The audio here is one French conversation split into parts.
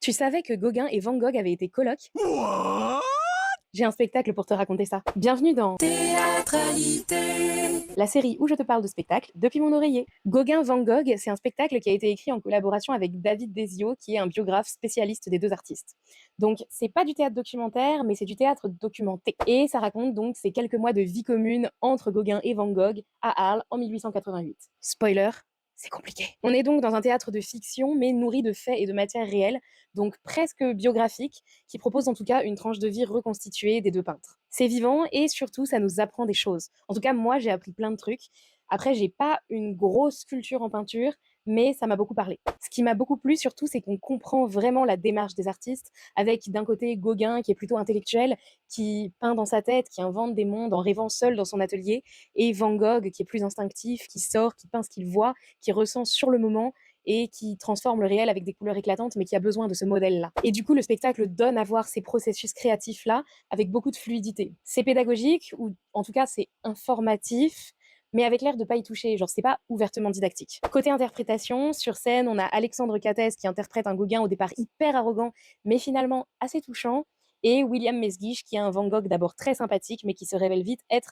Tu savais que Gauguin et Van Gogh avaient été colocs? What? J'ai un spectacle pour te raconter ça. Bienvenue dans Théâtralité. la série où je te parle de spectacle depuis mon oreiller. Gauguin-Van Gogh, c'est un spectacle qui a été écrit en collaboration avec David Desio, qui est un biographe spécialiste des deux artistes. Donc, c'est pas du théâtre documentaire, mais c'est du théâtre documenté. Et ça raconte donc ces quelques mois de vie commune entre Gauguin et Van Gogh à Arles en 1888. Spoiler, c'est compliqué. On est donc dans un théâtre de fiction, mais nourri de faits et de matières réelles, donc presque biographique, qui propose en tout cas une tranche de vie reconstituée des deux peintres. C'est vivant et surtout, ça nous apprend des choses. En tout cas, moi, j'ai appris plein de trucs. Après, j'ai pas une grosse culture en peinture, mais ça m'a beaucoup parlé. Ce qui m'a beaucoup plu surtout, c'est qu'on comprend vraiment la démarche des artistes, avec d'un côté Gauguin qui est plutôt intellectuel, qui peint dans sa tête, qui invente des mondes en rêvant seul dans son atelier, et Van Gogh qui est plus instinctif, qui sort, qui peint ce qu'il voit, qui ressent sur le moment et qui transforme le réel avec des couleurs éclatantes, mais qui a besoin de ce modèle-là. Et du coup, le spectacle donne à voir ces processus créatifs-là avec beaucoup de fluidité. C'est pédagogique, ou en tout cas, c'est informatif, mais avec l'air de pas y toucher, genre c'est pas ouvertement didactique. Côté interprétation, sur scène, on a Alexandre Cattès qui interprète un Gauguin au départ hyper arrogant, mais finalement assez touchant, et William Mesguich qui est un Van Gogh d'abord très sympathique, mais qui se révèle vite être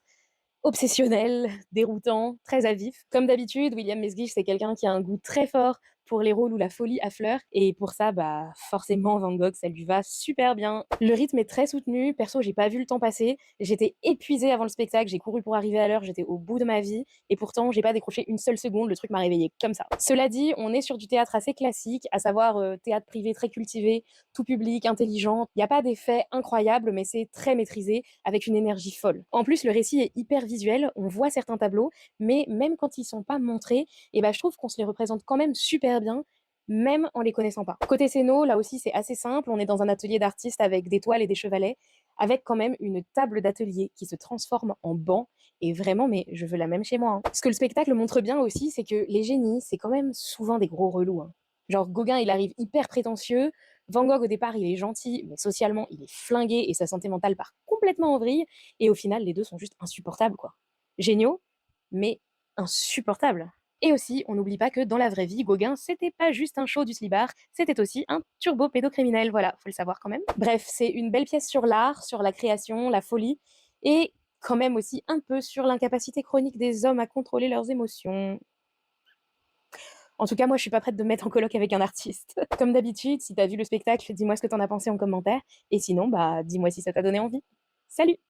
obsessionnel, déroutant, très à vif. Comme d'habitude, William Mesguich, c'est quelqu'un qui a un goût très fort pour les rôles où la folie affleure, et pour ça, bah, forcément, Van Gogh, ça lui va super bien. Le rythme est très soutenu, perso, j'ai pas vu le temps passer, j'étais épuisée avant le spectacle, j'ai couru pour arriver à l'heure, j'étais au bout de ma vie, et pourtant, j'ai pas décroché une seule seconde, le truc m'a réveillée comme ça. Cela dit, on est sur du théâtre assez classique, à savoir théâtre privé très cultivé, tout public, intelligent. Il n'y a pas d'effets incroyables, mais c'est très maîtrisé, avec une énergie folle. En plus, le récit est hyper visuel, on voit certains tableaux, mais même quand ils sont pas montrés, et ben, je trouve qu'on se les représente quand même super bien, même en les connaissant pas. Côté scéno, là aussi c'est assez simple, on est dans un atelier d'artiste avec des toiles et des chevalets, avec quand même une table d'atelier qui se transforme en banc, et vraiment, mais je veux la même chez moi, hein. Ce que le spectacle montre bien aussi, c'est que les génies, c'est quand même souvent des gros relous, hein. Genre Gauguin, il arrive hyper prétentieux, Van Gogh au départ, il est gentil, mais socialement, il est flingué et sa santé mentale part complètement en vrille, et au final, les deux sont juste insupportables, quoi. Géniaux, mais insupportables. Et aussi, on n'oublie pas que dans la vraie vie, Gauguin, c'était pas juste un show du slibard, c'était aussi un turbo pédocriminel, voilà, faut le savoir quand même. Bref, c'est une belle pièce sur l'art, sur la création, la folie, et quand même aussi un peu sur l'incapacité chronique des hommes à contrôler leurs émotions. En tout cas, moi, je suis pas prête de me mettre en coloc avec un artiste. Comme d'habitude, si t'as vu le spectacle, dis-moi ce que t'en as pensé en commentaire, et sinon, bah, dis-moi si ça t'a donné envie. Salut!